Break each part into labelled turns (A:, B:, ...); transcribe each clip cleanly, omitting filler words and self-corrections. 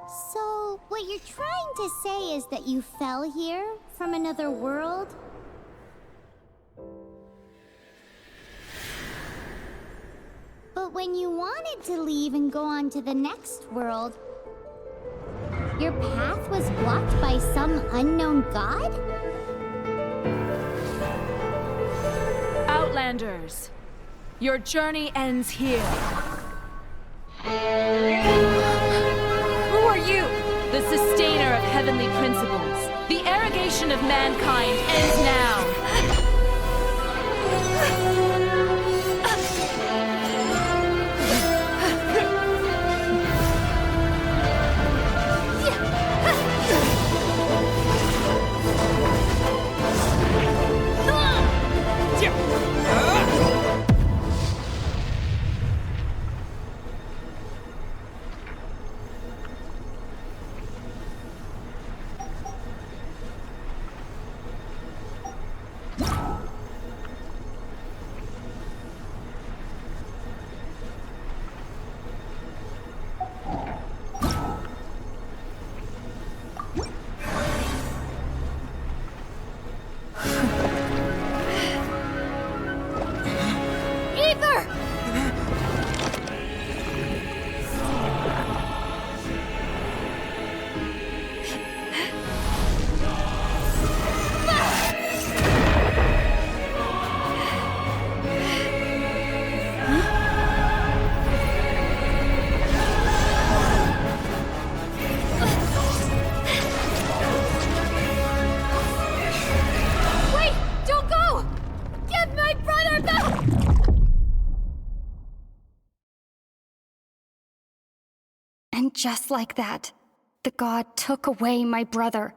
A: So, what you're trying to say is that you fell here from another world? But when you wanted to leave and go on to the next world, your path was blocked by some unknown god?
B: Outlanders, your journey ends here. Who are you? The sustainer of heavenly principles. The arrogation of mankind ends now.
C: And just like that, the god took away my brother.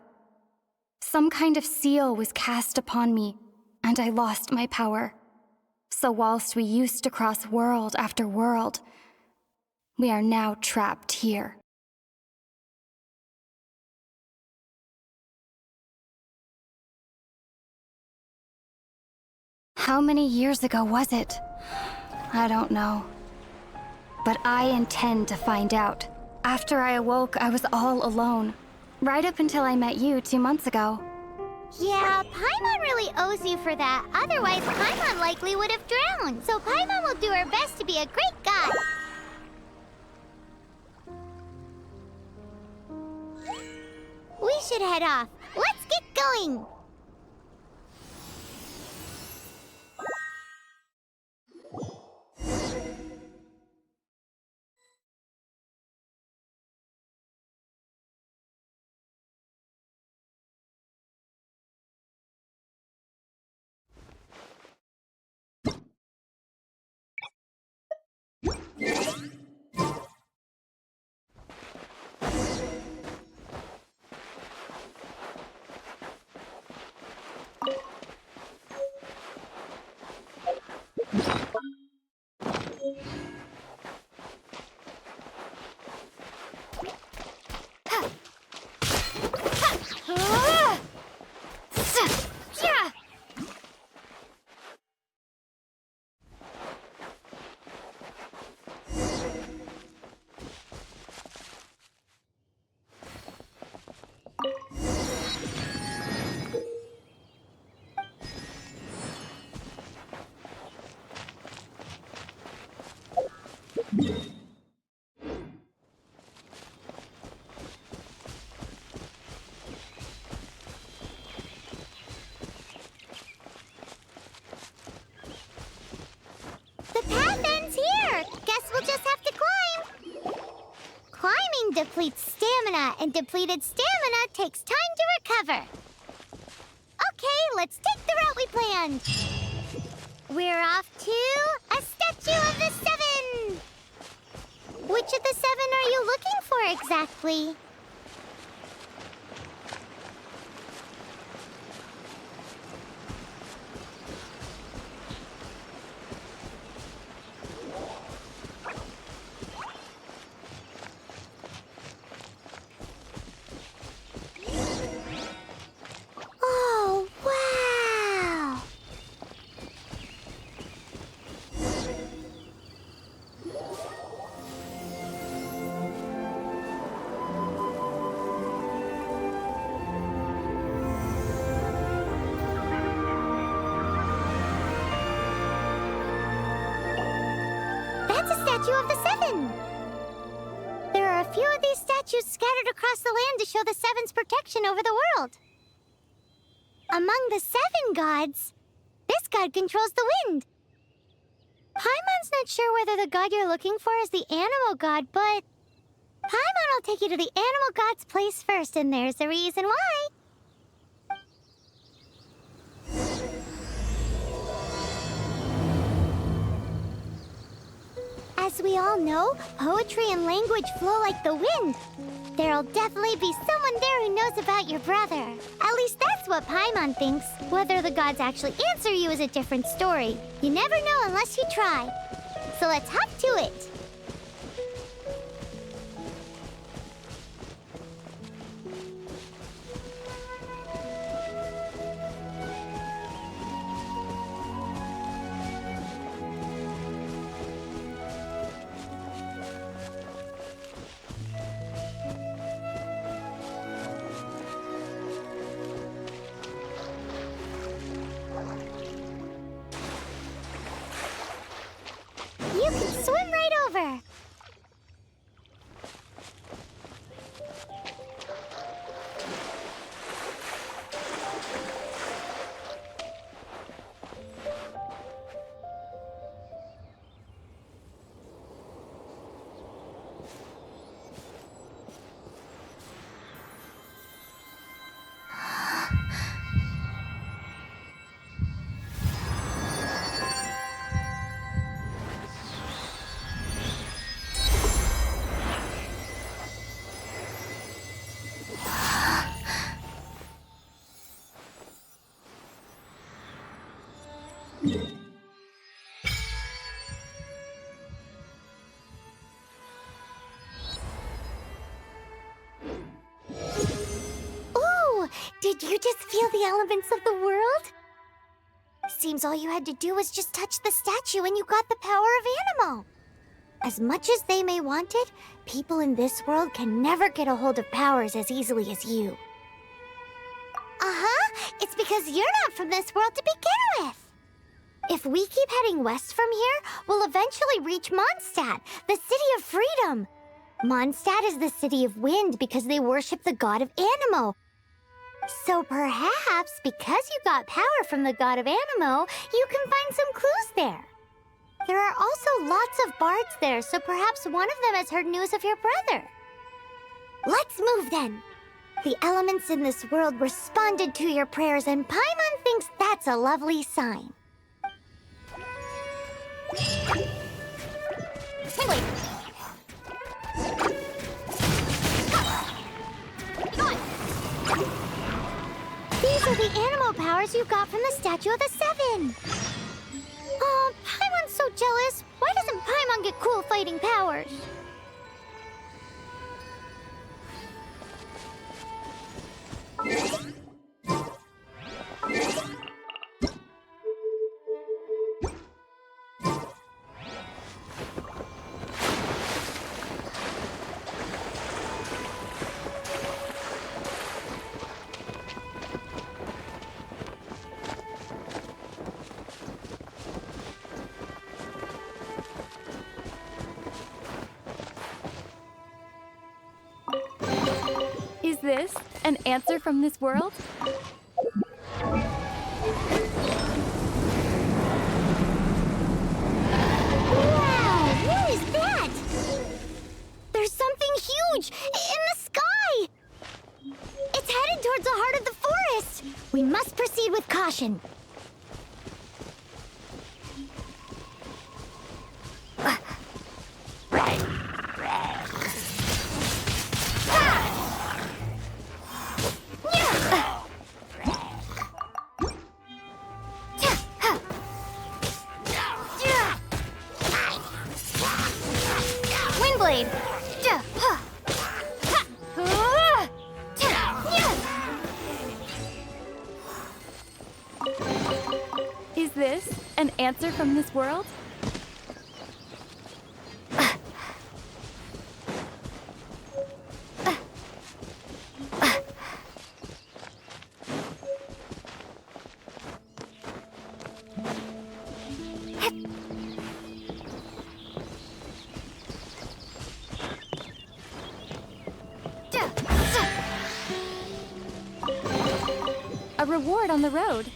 C: Some kind of seal was cast upon me, and I lost my power. So whilst we used to cross world after world, we are now trapped here. How many years ago was it? I don't know. But I intend to find out. After I awoke, I was all alone. Right up until I met you 2 months ago.
A: Yeah, Paimon really owes you for that. Otherwise, Paimon likely would have drowned. So Paimon will do her best to be a great god. We should head off. Let's get going. The path ends here. Guess we'll just have to climb. Climbing depletes stamina, and depleted stamina takes time to recover. Okay, let's take the route we planned. We're off to a Statue of the Seven. Which of the 7 are you looking for exactly? Oh, wow! statue of the Seven. There are a few of these statues scattered across the land to show the Seven's protection over the world. Among the 7 gods, this god controls the wind. Paimon's not sure whether the god you're looking for is the animal god, but Paimon will take you to the animal god's place first, and there's the reason why. As we all know, poetry and language flow like the wind. There'll definitely be someone there who knows about your brother. At least that's what Paimon thinks. Whether the gods actually answer you is a different story. You never know unless you try. So let's hop to it. You can swim right over. Did you just feel the elements of the world? Seems all you had to do was just touch the statue and you got the power of Animo. As much as they may want it, people in this world can never get a hold of powers as easily as you. It's because you're not from this world to begin with. If we keep heading west from here, we'll eventually reach Mondstadt, the city of freedom. Mondstadt is the city of wind because they worship the god of Animo. So perhaps, because you got power from the god of Animo, you can find some clues there. There are also lots of bards there, so perhaps one of them has heard news of your brother. Let's move then. The elements in this world responded to your prayers, and Paimon thinks that's a lovely sign. Wait. These are the animal powers you got from the Statue of the Seven. Oh, Paimon's so jealous. Why doesn't Paimon get cool fighting powers?
B: Is this an answer from this world?
A: Wow! What is that? There's something huge in the sky! It's headed towards the heart of the forest! We must proceed with caution. Windblade!
B: Is this an answer from this world?
C: reward on the road.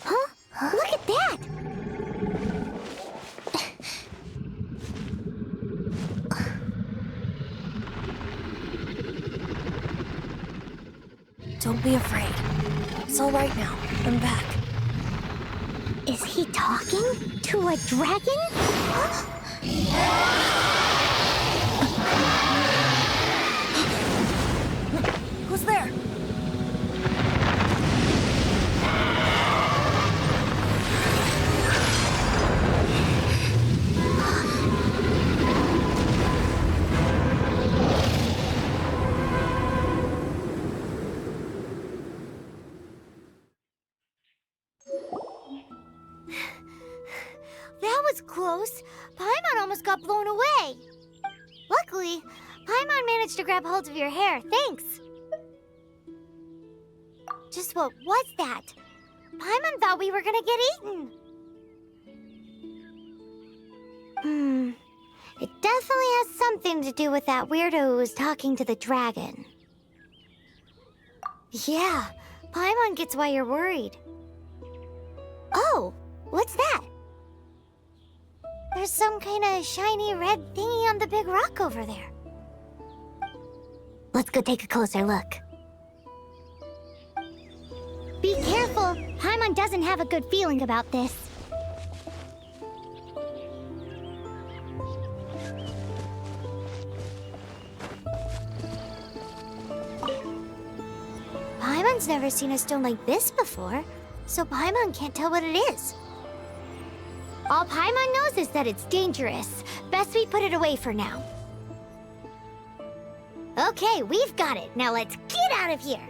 A: Huh? Look at that!
D: Don't be afraid. It's all right now. I'm back.
A: Is he talking to a dragon?
D: Who's there?
A: That was close. Paimon almost got blown away. Luckily, Paimon managed to grab hold of your hair. Thanks. Just what was that? Paimon thought we were gonna get eaten. It definitely has something to do with that weirdo who was talking to the dragon. Yeah, Paimon gets why you're worried. Oh, what's that? There's some kind of shiny red thingy on the big rock over there. Let's go take a closer look. Be careful! Paimon doesn't have a good feeling about this. Paimon's never seen a stone like this before, so Paimon can't tell what it is. All Paimon knows is that it's dangerous. Best we put it away for now. Okay, we've got it. Now let's get out of here.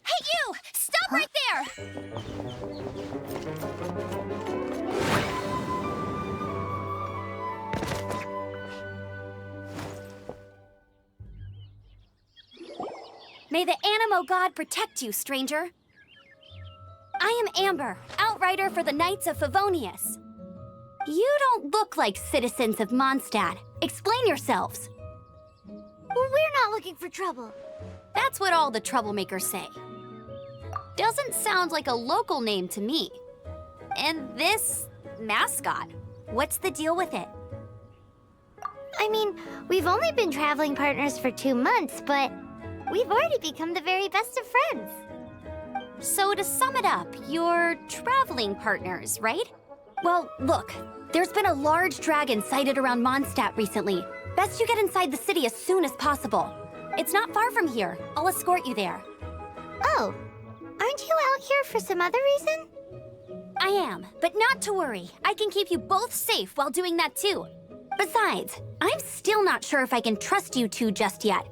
D: Hey, you! Stop right there! May the Animo God protect you, stranger. I am Amber, outrider for the Knights of Favonius. You don't look like citizens of Mondstadt. Explain yourselves.
A: We're not looking for trouble.
D: That's what all the troublemakers say. Doesn't sound like a local name to me. And this mascot, what's the deal with it?
A: I mean, we've only been traveling partners for 2 months, but we've already become the very best of friends.
D: So to sum it up, you're traveling partners, right? Well, look, there's been a large dragon sighted around Mondstadt recently. Best you get inside the city as soon as possible. It's not far from here. I'll escort you there.
A: Oh, aren't you out here for some other reason?
D: I am, but not to worry. I can keep you both safe while doing that too. Besides, I'm still not sure if I can trust you two just yet.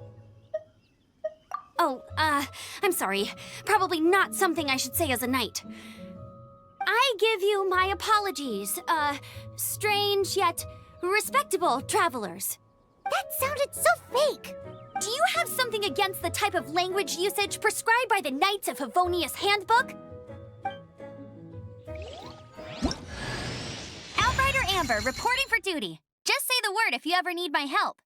D: Oh, I'm sorry. Probably not something I should say as a knight. I give you my apologies, strange yet respectable travelers.
A: That sounded so fake.
D: Do you have something against the type of language usage prescribed by the Knights of Favonius Handbook? Outrider Amber, reporting for duty. Just say the word if you ever need my help.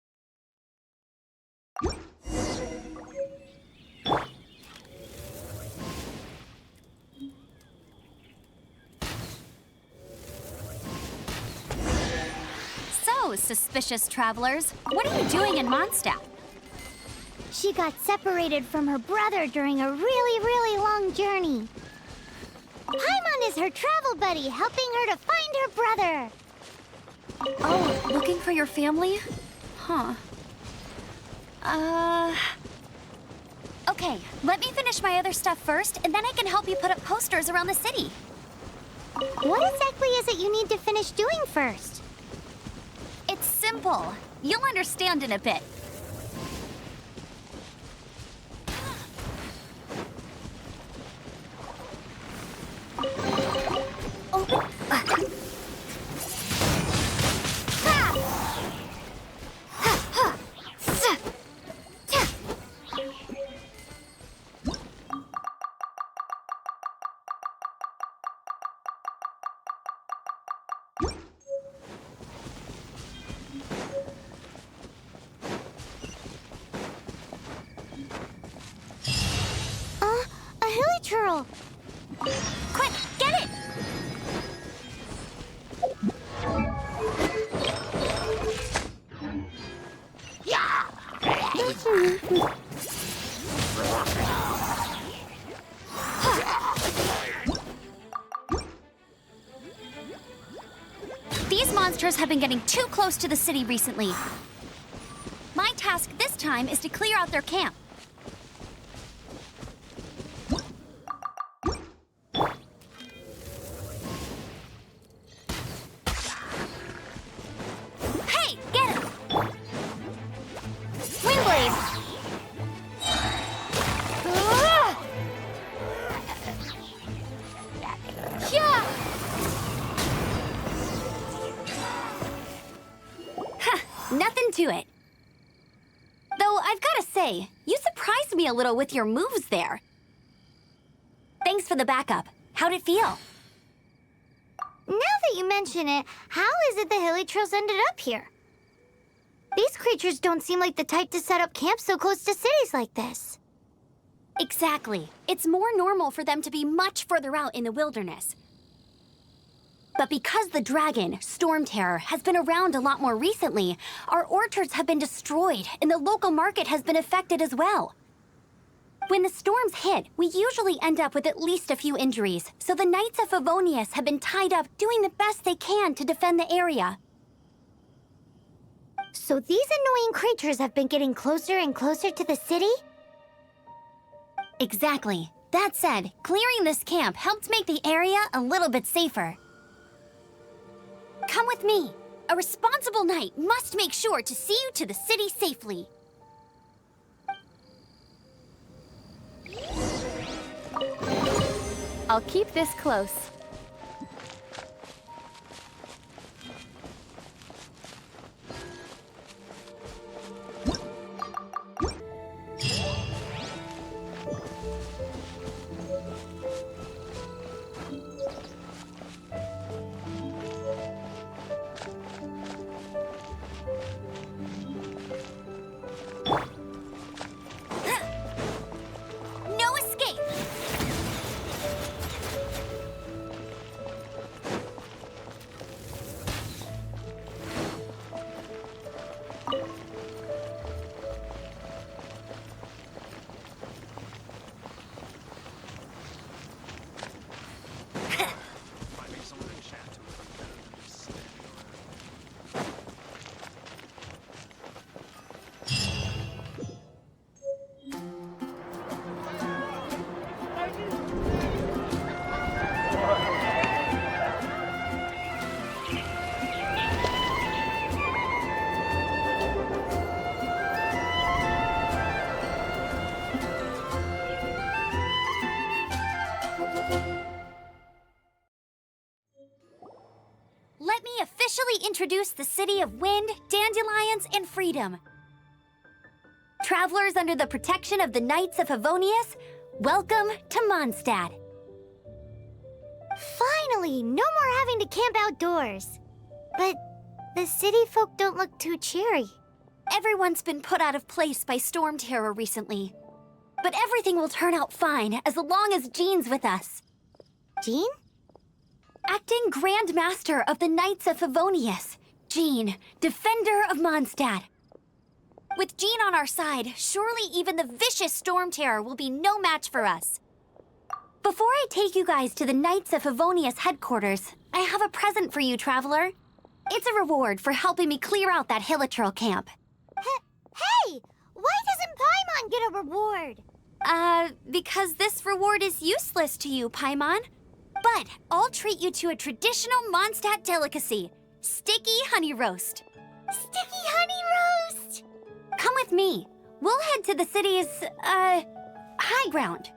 D: So, suspicious travelers, what are you doing in Mondstadt?
A: She got separated from her brother during a really long journey. Paimon is her travel buddy, helping her to find her brother.
D: Oh, looking for your family? Huh. Okay, let me finish my other stuff first, and then I can help you put up posters around the city.
A: What exactly is it you need to finish doing first?
D: It's simple. You'll understand in a bit. These monsters have been getting too close to the city recently. My task this time is to clear out their camp. Hey, get him! Wingblade! Yeah! Nothing to it. Though I've got to say, you surprised me a little with your moves there. Thanks for the backup. How'd it feel?
A: Now that you mention it, how is it the Hilly Trails ended up here? These creatures don't seem like the type to set up camp so close to cities like this.
D: Exactly. It's more normal for them to be much further out in the wilderness. But because the dragon, Storm Terror, has been around a lot more recently, our orchards have been destroyed and the local market has been affected as well. When the storms hit, we usually end up with at least a few injuries, so the Knights of Favonius have been tied up doing the best they can to defend the area.
A: So these annoying creatures have been getting closer and closer to the city?
D: Exactly. That said, clearing this camp helped make the area a little bit safer. Come with me. A responsible knight must make sure to see you to the city safely.
B: I'll keep this close.
D: No escape! Let me officially introduce the city of wind, dandelions, and freedom. Travelers under the protection of the Knights of Favonius, welcome to Mondstadt.
A: Finally, no more having to camp outdoors. But the city folk don't look too cheery.
D: Everyone's been put out of place by storm terror recently. But everything will turn out fine as long as Jean's with us.
A: Jean?
D: Acting Grand Master of the Knights of Favonius, Jean, Defender of Mondstadt. With Jean on our side, surely even the vicious storm terror will be no match for us. Before I take you guys to the Knights of Favonius headquarters, I have a present for you, Traveler. It's a reward for helping me clear out that Hilichurl camp.
A: Hey! Why doesn't Paimon get a reward?
D: Because this reward is useless to you, Paimon. But I'll treat you to a traditional Mondstadt delicacy, sticky honey roast.
A: Sticky honey roast!
D: Come with me. We'll head to the city's, high ground.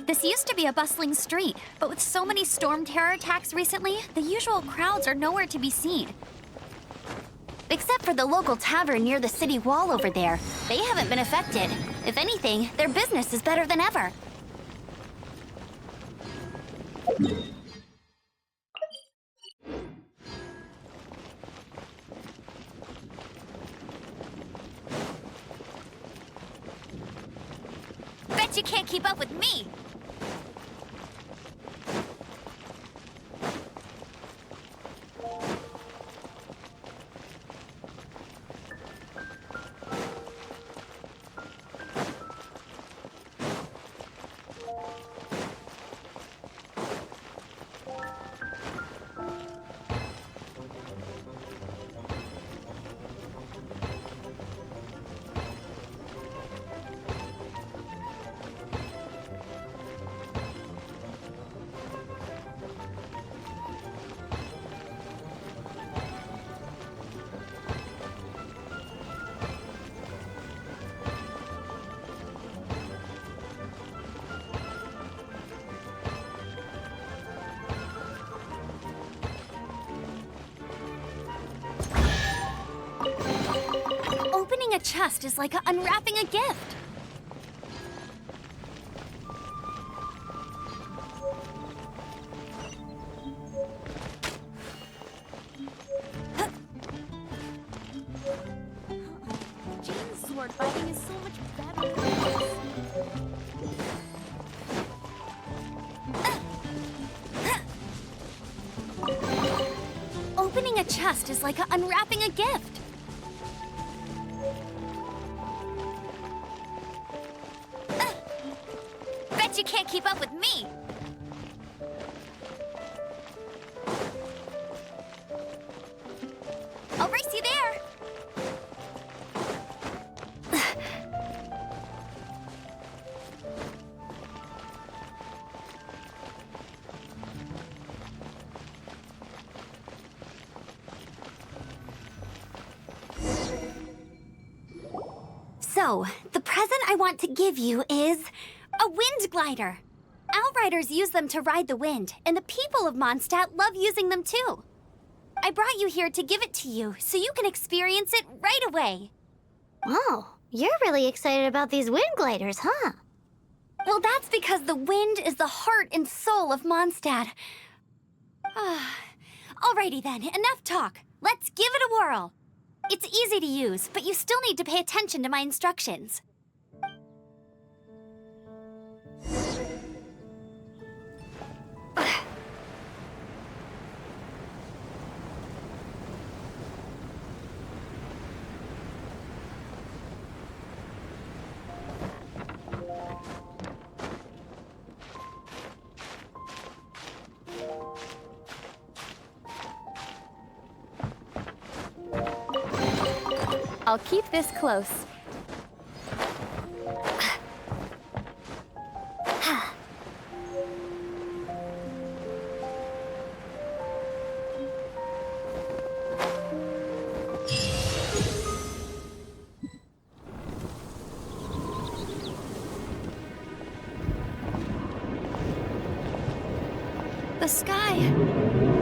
D: This used to be a bustling street, but with so many storm terror attacks recently, the usual crowds are nowhere to be seen. Except for the local tavern near the city wall over there. They haven't been affected. If anything, their business is better than ever. Bet you can't keep up with me! Opening a chest is like unwrapping a gift.
B: Jane's sword fighting is so much better than this.
D: Opening a chest is like unwrapping a gift. Bet you can't keep up with me! I'll race you there! So, the present I want to give you is a wind glider. Outriders use them to ride the wind, and the people of Mondstadt love using them too. I brought you here to give it to you, so you can experience it right away.
A: Oh, you're really excited about these wind gliders, huh?
D: Well, that's because the wind is the heart and soul of Mondstadt. Alrighty then, enough talk. Let's give it a whirl. It's easy to use, but you still need to pay attention to my instructions.
B: I'll keep this close.
D: The sky.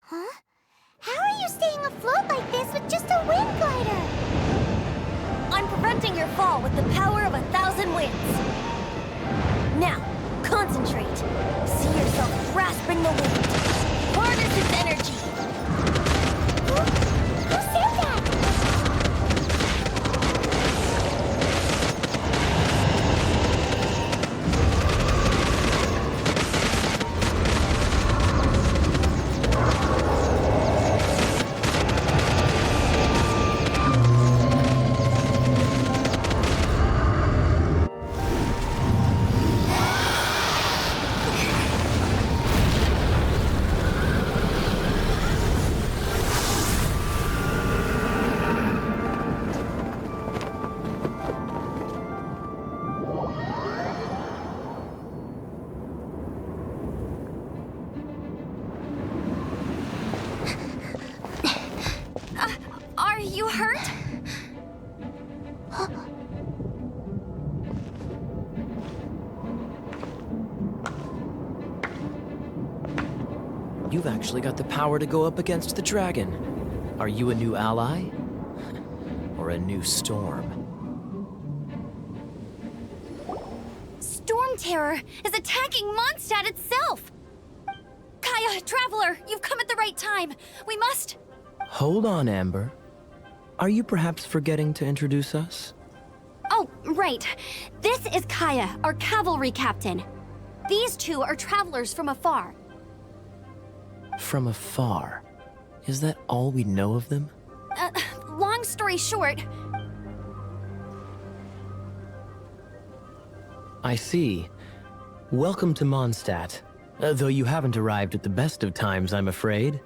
A: Huh? How are you staying afloat like this with just a wind glider?
D: I'm preventing your fall with the power of 1,000 winds. Now, concentrate. See yourself grasping the wind. Harness its energy.
A: Who said that?
E: You've actually got the power to go up against the dragon. Are you a new ally? Or a new storm?
D: Storm Terror is attacking Mondstadt itself! Kaya, Traveler, you've come at the right time. We must...
E: Hold on, Amber. Are you perhaps forgetting to introduce us?
D: Oh, right. This is Kaya, our cavalry captain. These two are travelers from afar.
E: From afar. Is that all we know of them?
D: Long story short...
E: I see. Welcome to Mondstadt. Though you haven't arrived at the best of times, I'm afraid.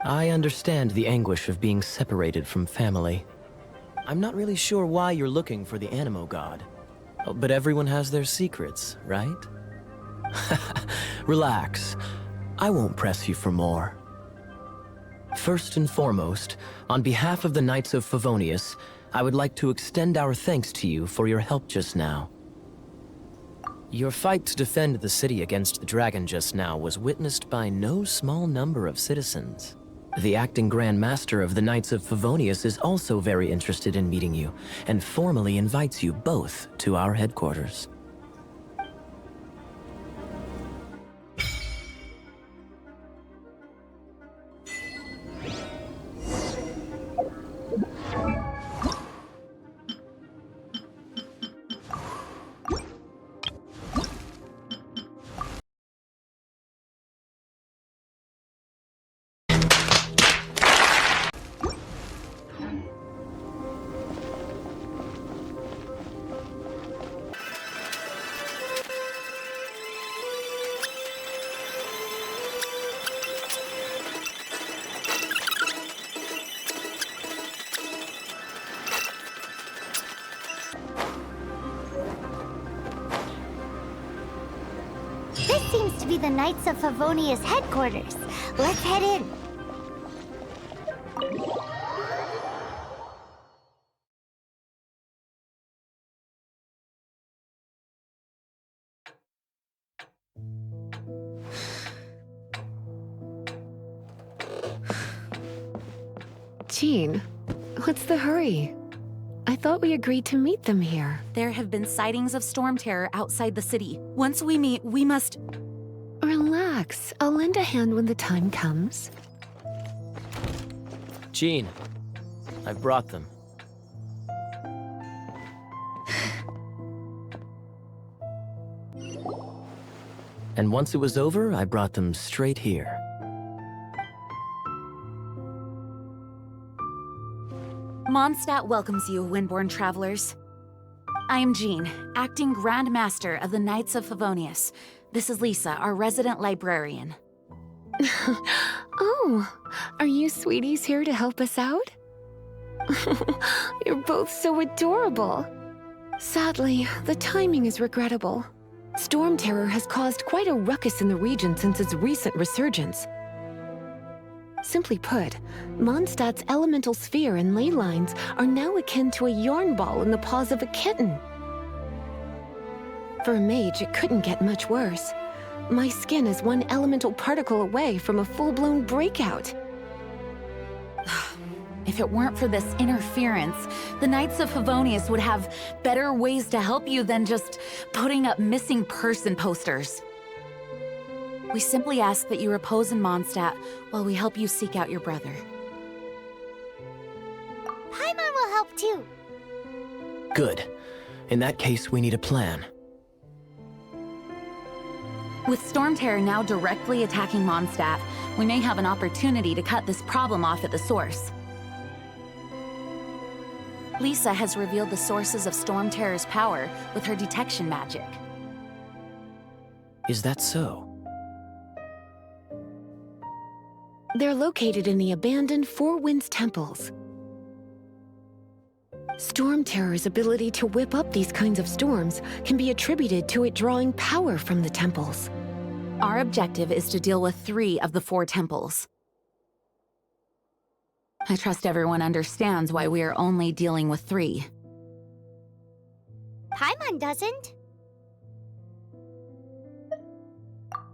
E: I understand the anguish of being separated from family. I'm not really sure why you're looking for the Animo God. But everyone has their secrets, right? Relax. I won't press you for more. First and foremost, on behalf of the Knights of Favonius, I would like to extend our thanks to you for your help just now. Your fight to defend the city against the dragon just now was witnessed by no small number of citizens. The acting Grand Master of the Knights of Favonius is also very interested in meeting you, and formally invites you both to our headquarters.
A: This seems to be the Knights of Favonius headquarters. Let's head in.
F: Jean, what's the hurry? I thought we agreed to meet them here.
B: There have been sightings of storm terror outside the city. Once we meet, we must...
F: Relax. I'll lend a hand when the time comes.
E: Jean, I've brought them. And once it was over, I brought them straight here.
B: Mondstadt welcomes you, Windborn travelers. I am Jean, acting Grand Master of the Knights of Favonius. This is Lisa, our resident librarian.
F: Oh, are you sweeties here to help us out? You're both so adorable. Sadly, the timing is regrettable. Storm Terror has caused quite a ruckus in the region since its recent resurgence. Simply put, Mondstadt's elemental sphere and ley lines are now akin to a yarn ball in the paws of a kitten. For a mage, it couldn't get much worse. My skin is one elemental particle away from a full-blown breakout.
B: If it weren't for this interference, the Knights of Favonius would have better ways to help you than just putting up missing person posters. We simply ask that you repose in Mondstadt while we help you seek out your brother.
A: Paimon will help too.
E: Good. In that case, we need a plan.
B: With Storm Terror now directly attacking Mondstadt, we may have an opportunity to cut this problem off at the source. Lisa has revealed the sources of Storm Terror's power with her detection magic.
E: Is that so?
F: They're located in the abandoned Four Winds temples. Storm Terror's ability to whip up these kinds of storms can be attributed to it drawing power from the temples.
B: Our objective is to deal with 3 of the 4 temples. I trust everyone understands why we are only dealing with 3.
A: Paimon doesn't.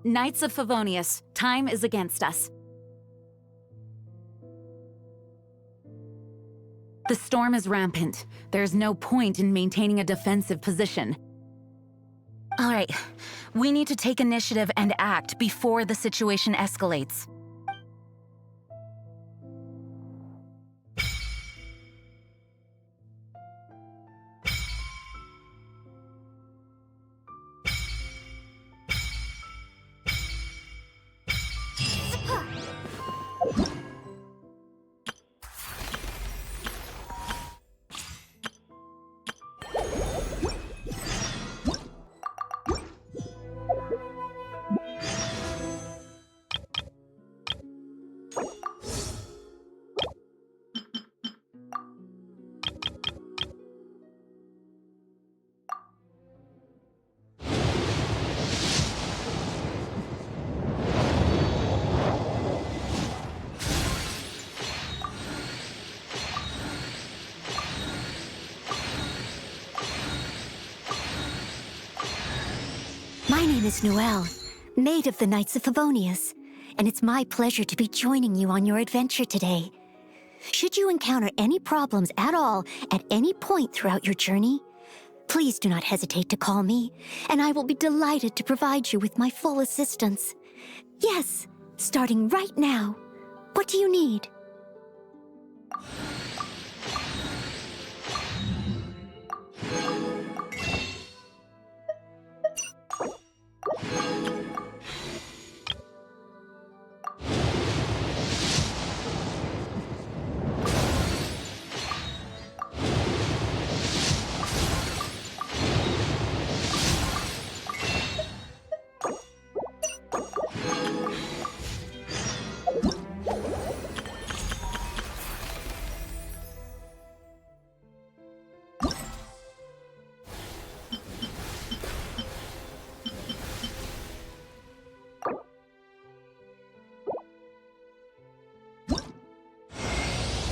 B: Knights of Favonius, time is against us. The storm is rampant. There's no point in maintaining a defensive position. All right, we need to take initiative and act before the situation escalates.
G: My name is Noelle, maid of the Knights of Favonius, and it's my pleasure to be joining you on your adventure today. Should you encounter any problems at all at any point throughout your journey, please do not hesitate to call me, and I will be delighted to provide you with my full assistance. Yes, starting right now. What do you need?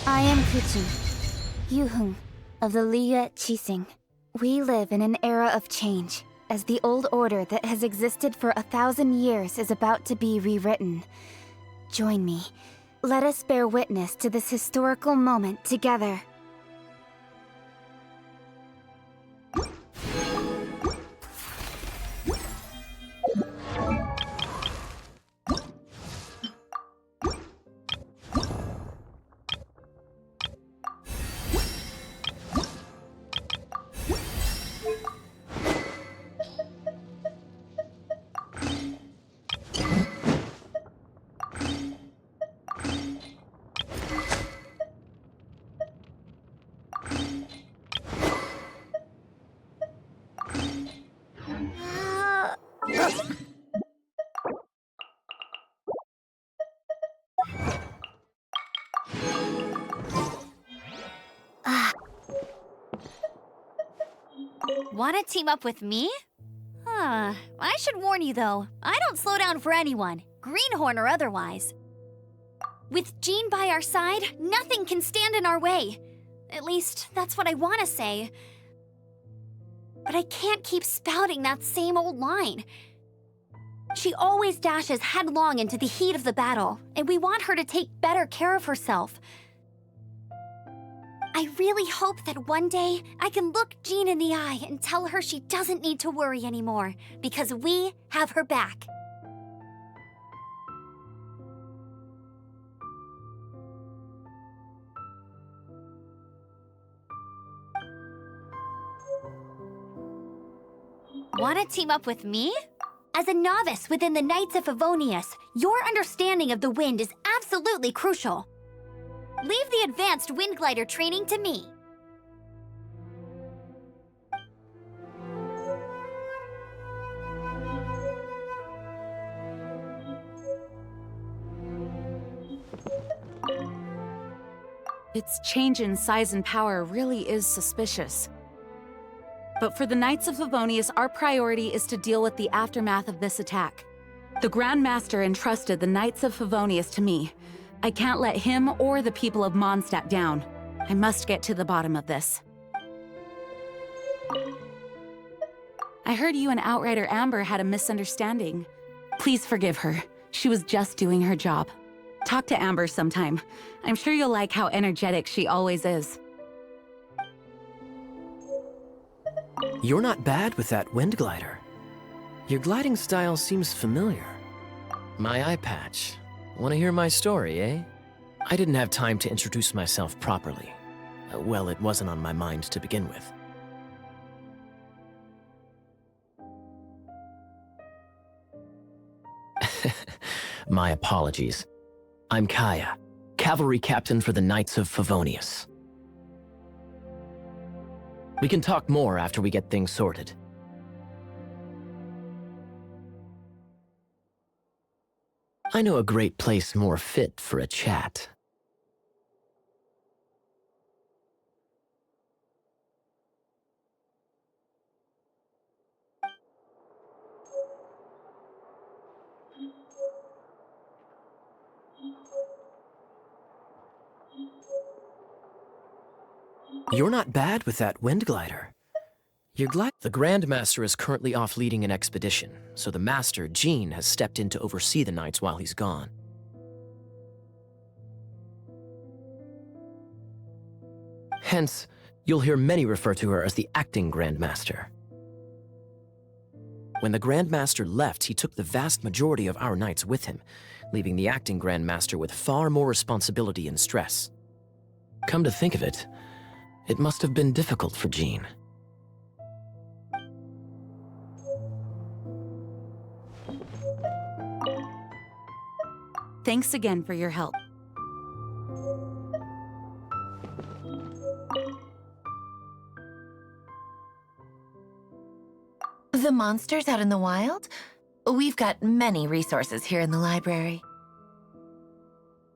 C: I am Kuchin, Yuhung of the Liyue Qixing. We live in an era of change, as the old order that has existed for 1,000 years is about to be rewritten. Join me. Let us bear witness to this historical moment together.
D: Want to team up with me? I should warn you though, I don't slow down for anyone, greenhorn or otherwise. With Jean by our side, nothing can stand in our way. At least, that's what I want to say. But I can't keep spouting that same old line. She always dashes headlong into the heat of the battle, and we want her to take better care of herself. I really hope that one day I can look Jean in the eye and tell her she doesn't need to worry anymore, because we have her back. Want to team up with me? As a novice within the Knights of Favonius, your understanding of the wind is absolutely crucial. Leave the advanced wind glider training to me.
B: Its change in size and power really is suspicious. But for the Knights of Favonius, our priority is to deal with the aftermath of this attack. The Grand Master entrusted the Knights of Favonius to me. I can't let him or the people of Mondstadt down. I must get to the bottom of this. I heard you and Outrider Amber had a misunderstanding. Please forgive her. She was just doing her job. Talk to Amber sometime. I'm sure you'll like how energetic she always is.
E: You're not bad with that wind glider. Your gliding style seems familiar. My eye patch. Want to hear my story, eh? I didn't have time to introduce myself properly. Well, it wasn't on my mind to begin with. My apologies. I'm Kaya, cavalry captain for the Knights of Favonius. We can talk more after we get things sorted. I know a great place more fit for a chat. You're not bad with that wind glider. The Grandmaster is currently off leading an expedition, so the Master, Jean, has stepped in to oversee the Knights while he's gone. Hence, you'll hear many refer to her as the acting Grandmaster. When the Grandmaster left, he took the vast majority of our Knights with him, leaving the acting Grandmaster with far more responsibility and stress. Come to think of it, it must have been difficult for Jean.
B: Thanks again for your help.
H: The monsters out in the wild? We've got many resources here in the library.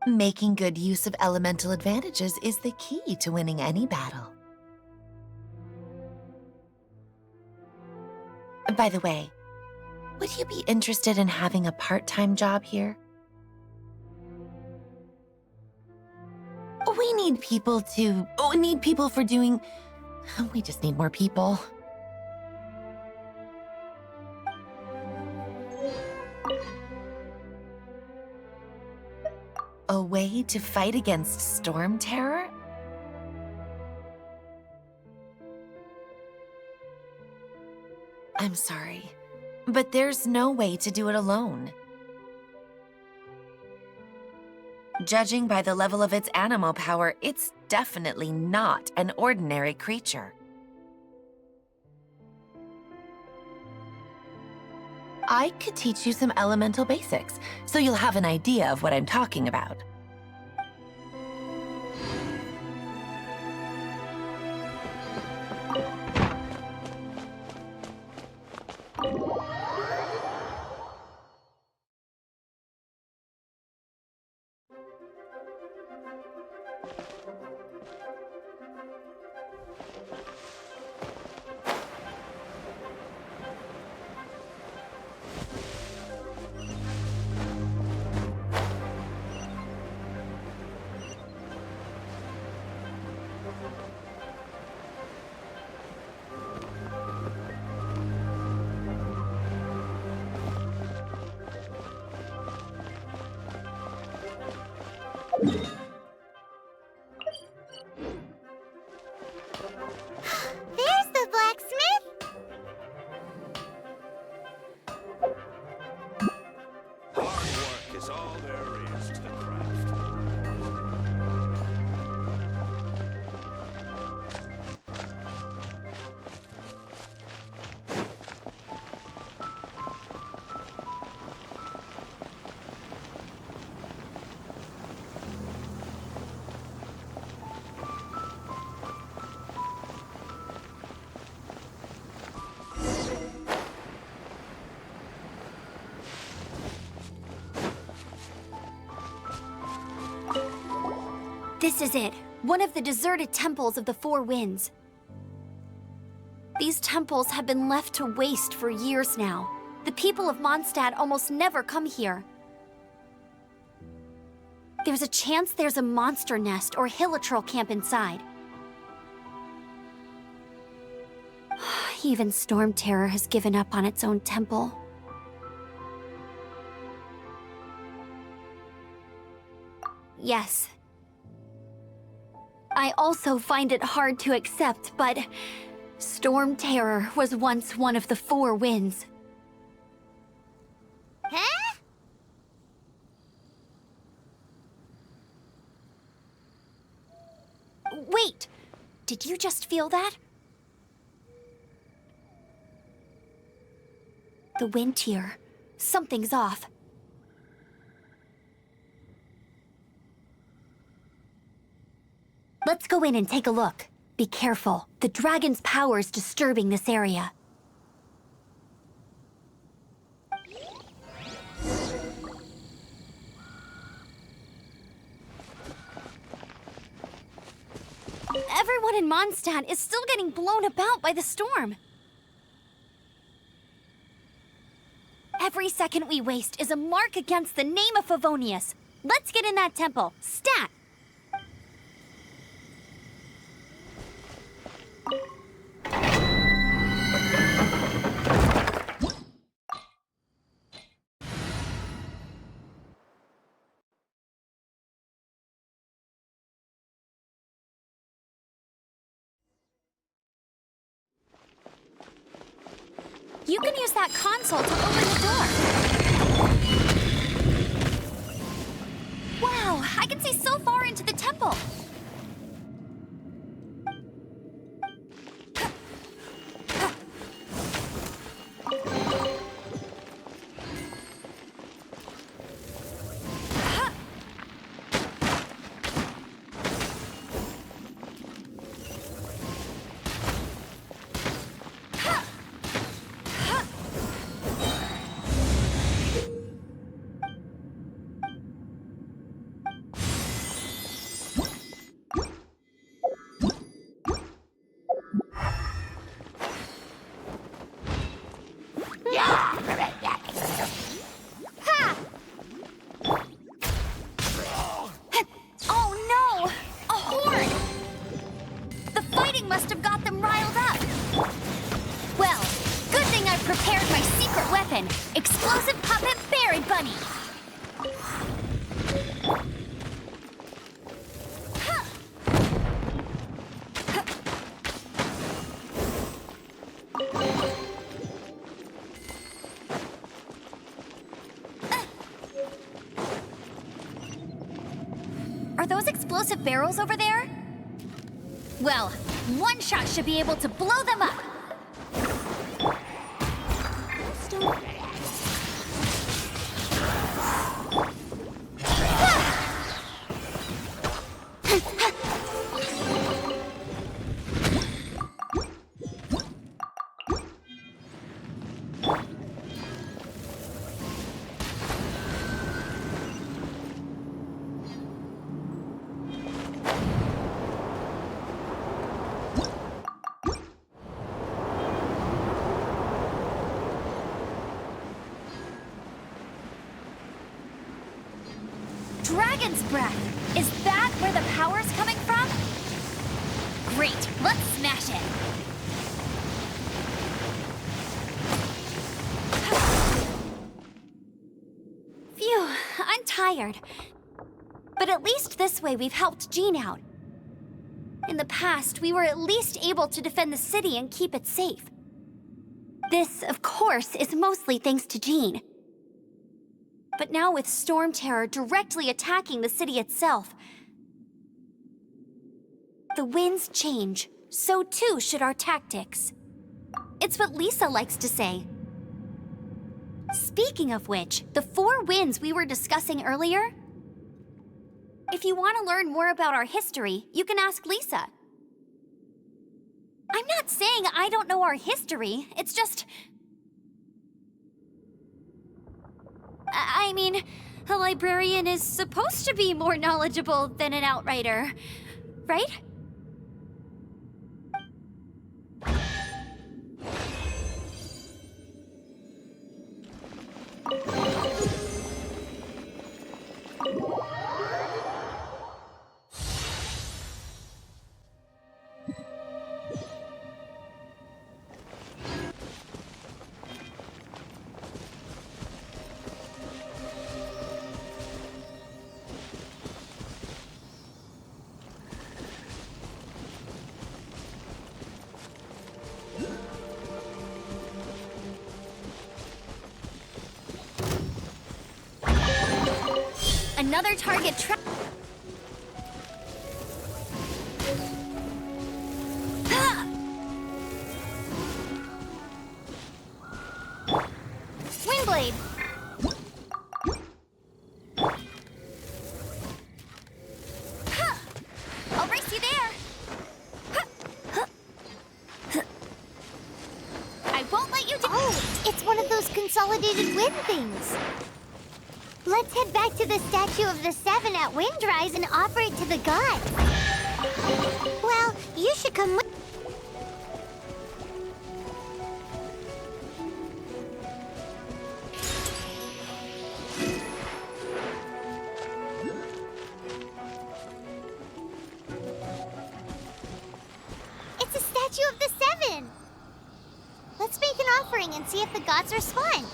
H: Making good use of elemental advantages is the key to winning any battle. By the way, would you be interested in having a part-time job here? We need people for doing... We just need more people. A way to fight against storm terror? I'm sorry, but there's no way to do it alone. Judging by the level of its animal power, it's definitely not an ordinary creature. I could teach you some elemental basics, so you'll have an idea of what I'm talking about.
A: There's the blacksmith!
I: Hard work is all there is to the craft.
D: This is it. One of the deserted temples of the Four Winds. These temples have been left to waste for years now. The people of Mondstadt almost never come here. There's a chance there's a monster nest or hilitrol camp inside. Even Storm Terror has given up on its own temple. Yes. I also find it hard to accept, but Storm Terror was once one of the 4 winds.
A: Huh?
D: Wait! Did you just feel that? The wind here. Something's off. Let's go in and take a look. Be careful. The dragon's power is disturbing this area. Everyone in Mondstadt is still getting blown about by the storm. Every second we waste is a mark against the name of Favonius. Let's get in that temple. Stat! You can use that console to open the door. Wow, I can see so far into the temple. Explosive puppet berry bunny! Are those explosive barrels over there? Well, one shot should be able to blow them up! Dragon's breath! Is that where the power's coming from? Great, let's smash it! Phew, I'm tired. But at least this way we've helped Jean out. In the past, we were at least able to defend the city and keep it safe. This, of course, is mostly thanks to Jean. But now with Storm Terror directly attacking the city itself, the winds change, so too should our tactics. It's what Lisa likes to say. Speaking of which, the 4 winds we were discussing earlier, if you want to learn more about our history, you can ask Lisa. I'm not saying I don't know our history, it's just... I mean, a librarian is supposed to be more knowledgeable than an outrider, right? Another target trap. Windblade. I'll race you there. I won't let you do.
A: Oh, it's one of those consolidated wind things. Let's head back to the statue of the Seven at Windrise and offer it to the gods. Well, you should come with. It's a statue of the Seven. Let's make an offering and see if the gods respond.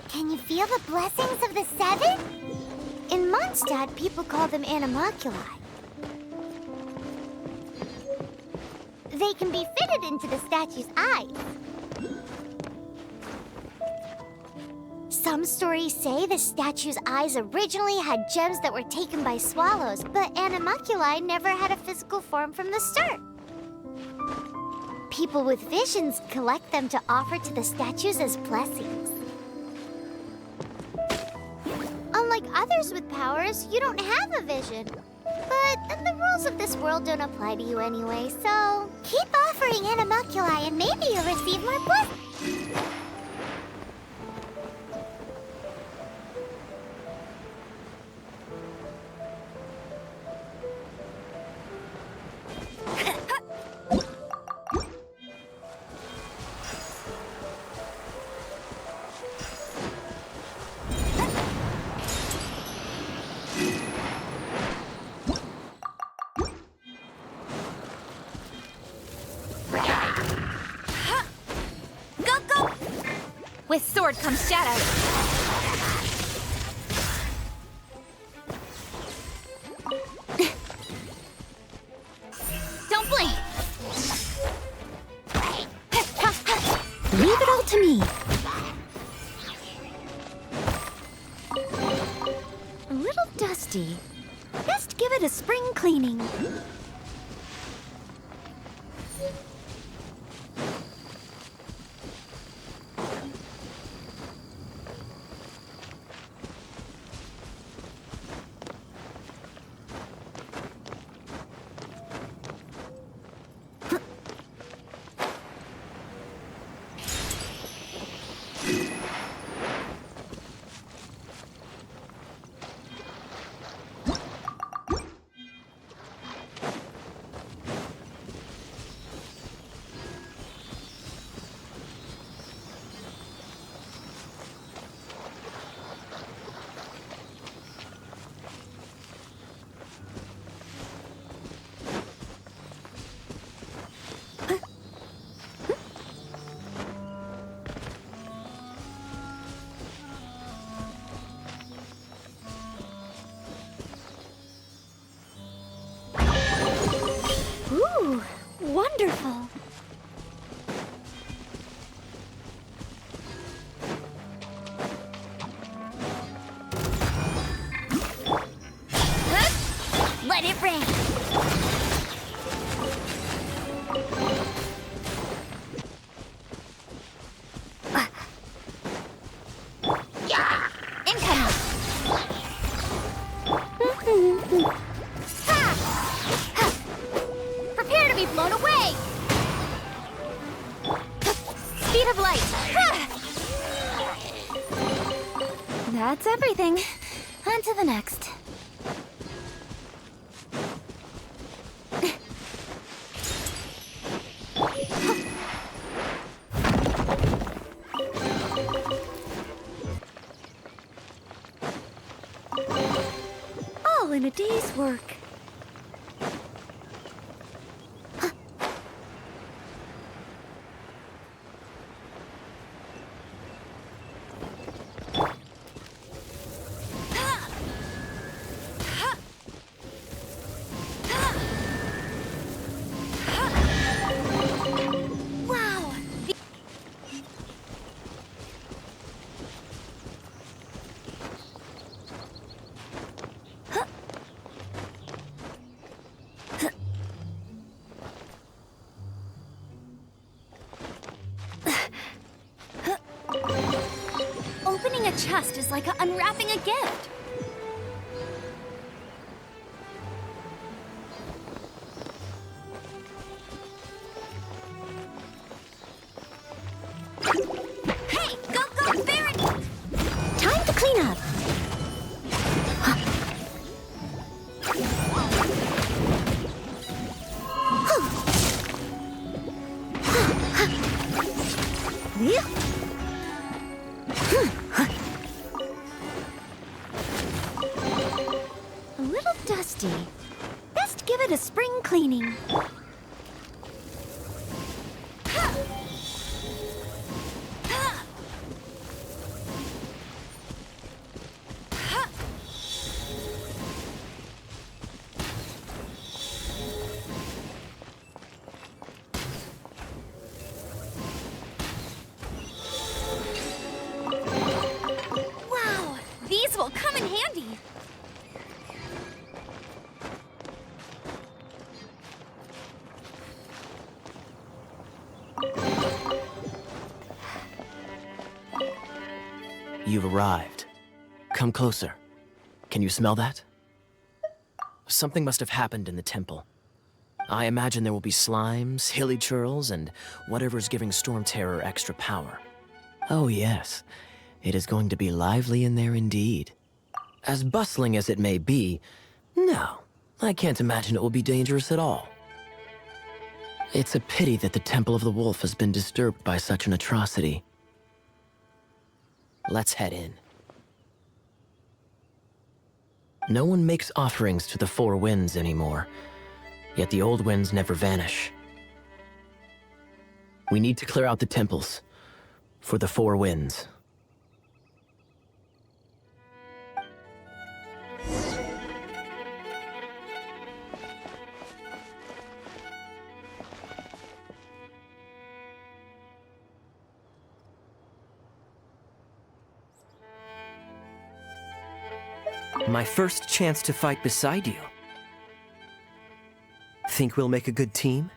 A: Can you feel the blessings of the Seven? In Mondstadt, people call them animalculi. They can be fitted into the statue's eyes. Some stories say the statue's eyes originally had gems that were taken by swallows, but animalculi never had a physical form from the start. People with visions collect them to offer to the statues as blessings. Unlike others with powers, you don't have a vision. But the rules of this world don't apply to you anyway, so keep offering animalculi and maybe you'll receive more blessings.
B: With sword comes shadow. Don't blink.
G: Leave it all to me.
A: A little dusty. Best give it a spring cleaning. Ooh, wonderful.
D: Let it rain. Incoming. Prepare to be blown away. Speed of light.
A: That's everything. On to the next.
G: Nice work.
D: Wow! Opening a chest is like unwrapping a gift. Hey, go, Baron!
G: Time to clean up. A little dusty. Best give it a spring cleaning.
D: Wow, these will come in handy.
E: You've arrived. Come closer. Can you smell that? Something must have happened in the temple. I imagine there will be slimes, hilly churls, and whatever's giving Storm Terror extra power. Oh yes, it is going to be lively in there indeed. As bustling as it may be, no, I can't imagine it will be dangerous at all. It's a pity that the Temple of the Wolf has been disturbed by such an atrocity. Let's head in. No one makes offerings to the Four Winds anymore, yet the old winds never vanish. We need to clear out the temples for the Four Winds. My first chance to fight beside you. Think we'll make a good team?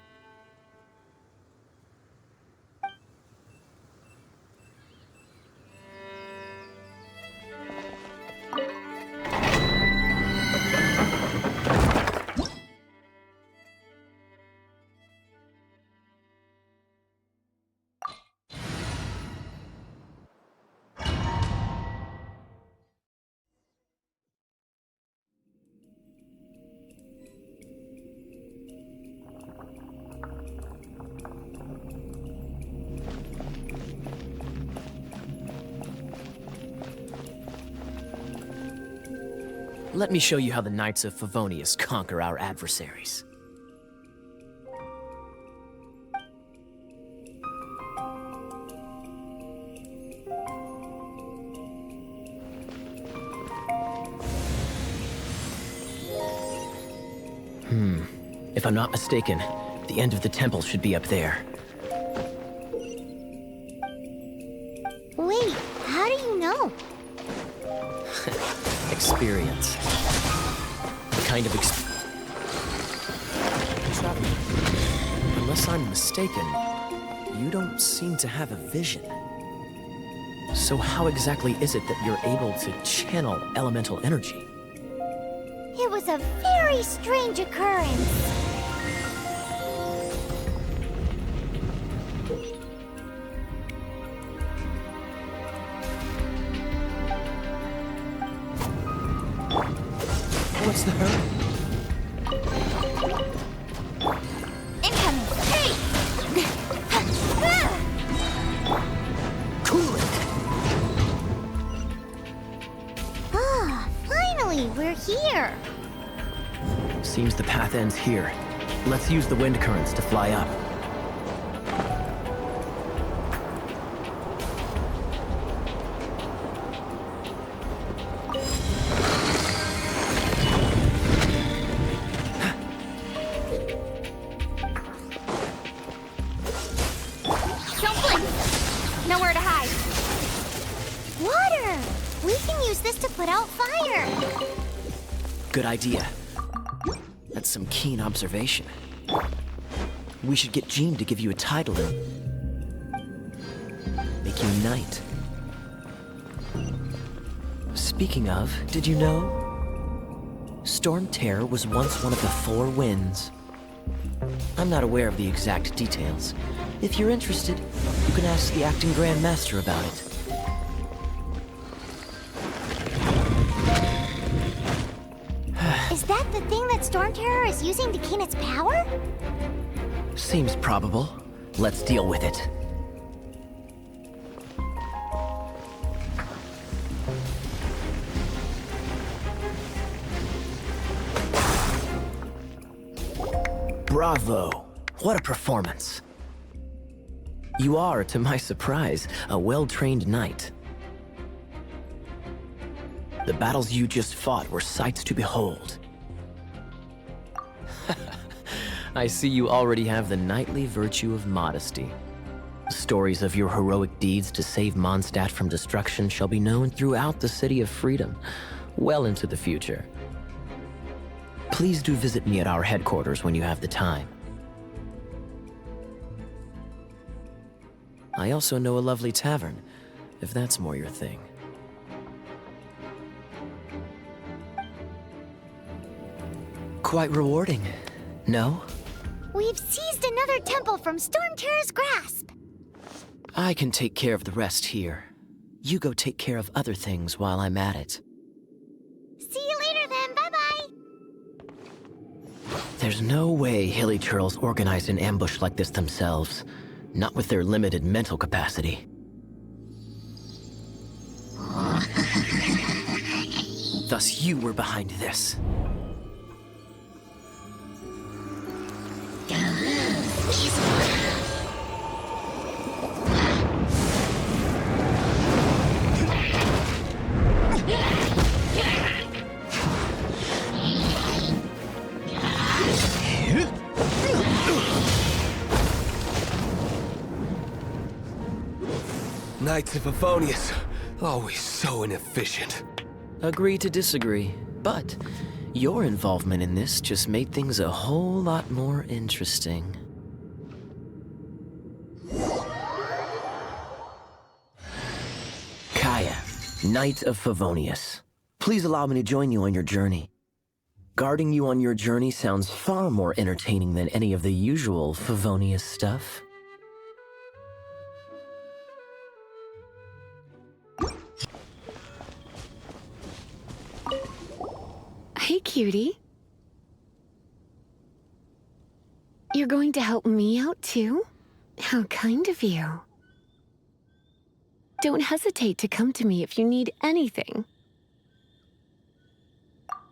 E: Let me show you how the Knights of Favonius conquer our adversaries. If I'm not mistaken, the end of the temple should be up there.
A: Wait, how do you know?
E: Experience. The kind of Traveler, unless I'm mistaken, you don't seem to have a vision. So how exactly is it that you're able to channel elemental energy?
A: It was a very strange occurrence.
E: What's the hurry?
D: Incoming! Hey!
E: Cool it!
A: Ah, finally, we're here.
E: Seems the path ends here. Let's use the wind currents to fly up.
D: Don't blink! Nowhere to hide.
A: Water! We can use this to put out fire.
E: Good idea. That's some keen observation. We should get Jean to give you a title and make you knight. Speaking of, did you know? Storm Terror was once one of the 4 winds. I'm not aware of the exact details. If you're interested, you can ask the acting Grand Master about it.
A: Is that the thing that Storm Terror is using to gain its power?
E: Seems probable. Let's deal with it. Bravo! What a performance. You are, to my surprise, a well-trained knight. The battles you just fought were sights to behold. I see you already have the knightly virtue of modesty. Stories of your heroic deeds to save Mondstadt from destruction shall be known throughout the City of Freedom, well into the future. Please do visit me at our headquarters when you have the time. I also know a lovely tavern, if that's more your thing. Quite rewarding, no?
A: We've seized another temple from Storm Terror's grasp.
E: I can take care of the rest here. You go take care of other things while I'm at it.
A: See you later then, bye-bye.
E: There's no way Hilly Churls organized an ambush like this themselves. Not with their limited mental capacity. Thus you were behind this.
I: Knights of Favonius, always so inefficient.
E: Agree to disagree, but your involvement in this just made things a whole lot more interesting. Kaya, Knight of Favonius. Please allow me to join you on your journey. Guarding you on your journey sounds far more entertaining than any of the usual Favonius stuff.
F: Hey, cutie. You're going to help me out, too? How kind of you. Don't hesitate to come to me if you need anything.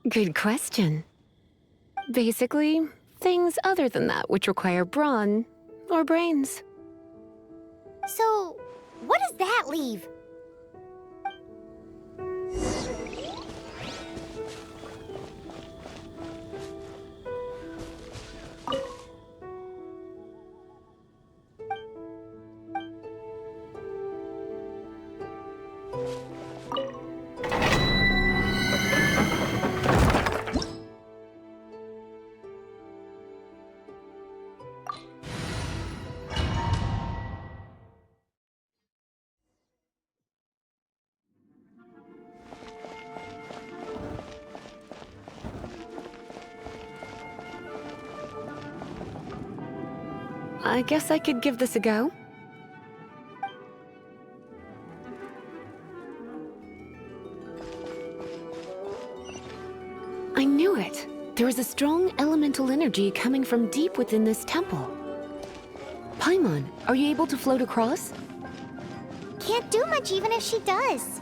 F: Good question. Basically, things other than that which require brawn or brains.
A: So, what does that leave?
F: I guess I could give this a go. I knew it. There is a strong elemental energy coming from deep within this temple. Paimon, are you able to float across?
A: Can't do much even if she does.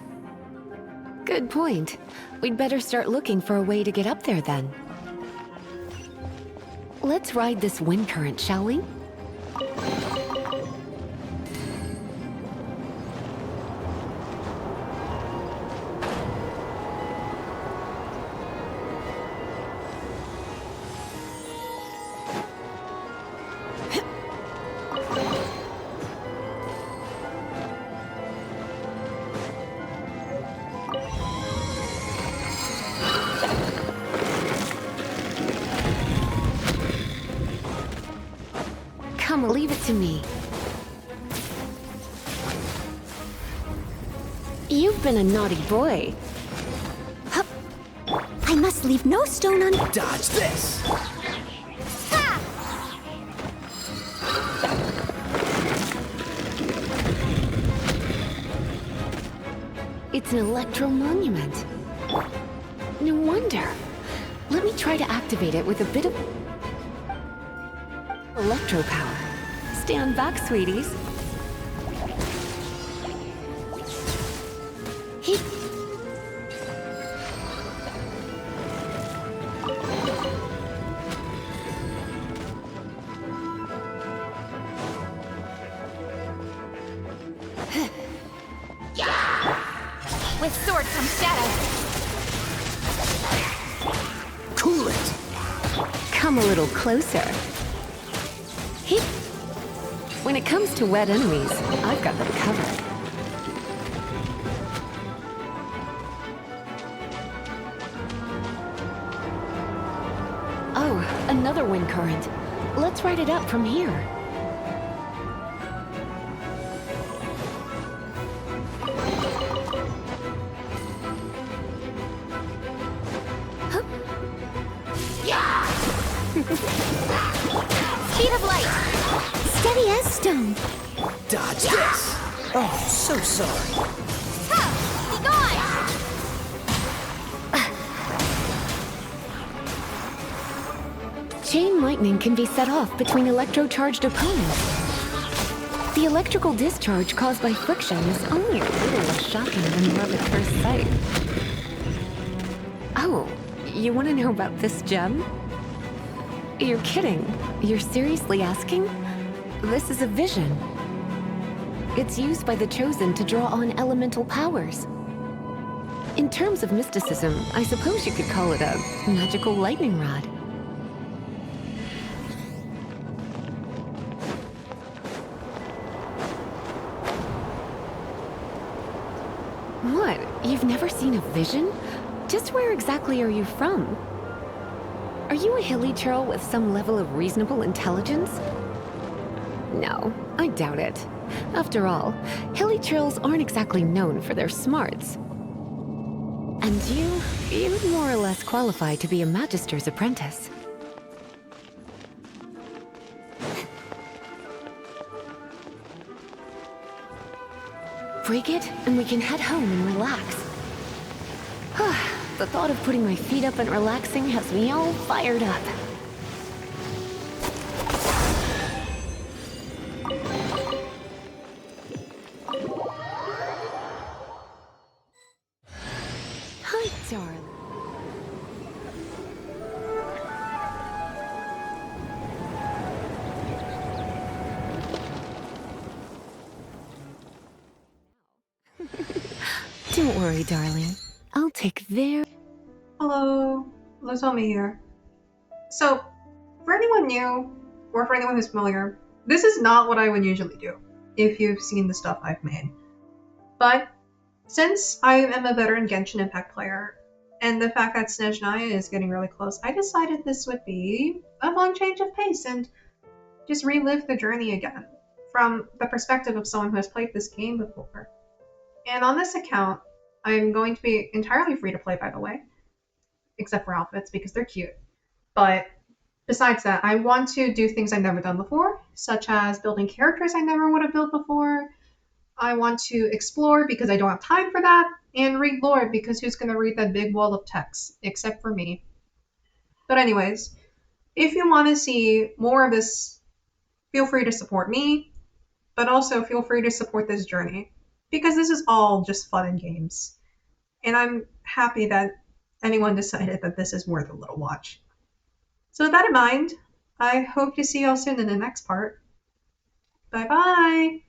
F: Good point. We'd better start looking for a way to get up there then. Let's ride this wind current, shall we? Come, leave it to me. You've been a naughty boy.
G: Hup. I must leave no stone unturned.
I: Dodge this!
F: It's an electro monument. No wonder. Let me try to activate it with a bit of electro power. Stand back, sweeties. He
B: With sword comes shadow.
I: Cool it!
F: come a little closer. He When it comes to wet enemies, I've got them covered. Oh, another wind current. Let's ride it up from here.
B: Speed of light.
G: Steady as stone.
I: Dodge this! Oh, so sorry.
B: Be gone.
F: Chain lightning can be set off between electro-charged opponents. The electrical discharge caused by friction is only a little less shocking than love at first sight. Oh, you want to know about this gem? You're kidding. You're seriously asking? This is a vision. It's used by the Chosen to draw on elemental powers. In terms of mysticism, I suppose you could call it a magical lightning rod. What? You've never seen a vision? Just where exactly are you from? Are you a hilly churl with some level of reasonable intelligence? No, I doubt it. After all, hilly churls aren't exactly known for their smarts. And you'd more or less qualify to be a magister's apprentice. Break it, and we can head home and relax. The thought of putting my feet up and relaxing has me all fired up. Hi, darling. Don't worry, darling. I'll take very...
J: Hello, Lizomi here. So, for anyone new, or for anyone who's familiar, this is not what I would usually do, if you've seen the stuff I've made. But, since I am a veteran Genshin Impact player, and the fact that Snezhnaya is getting really close, I decided this would be a fun change of pace and just relive the journey again, from the perspective of someone who has played this game before. And on this account, I'm going to be entirely free to play, by the way, except for outfits because they're cute. But besides that, I want to do things I've never done before, such as building characters I never would have built before. I want to explore because I don't have time for that, and read lore because who's going to read that big wall of text, except for me. But anyways, if you want to see more of this, feel free to support me, but also feel free to support this journey, because this is all just fun and games. And I'm happy that anyone decided that this is worth a little watch. So with that in mind, I hope to see y'all soon in the next part. Bye bye!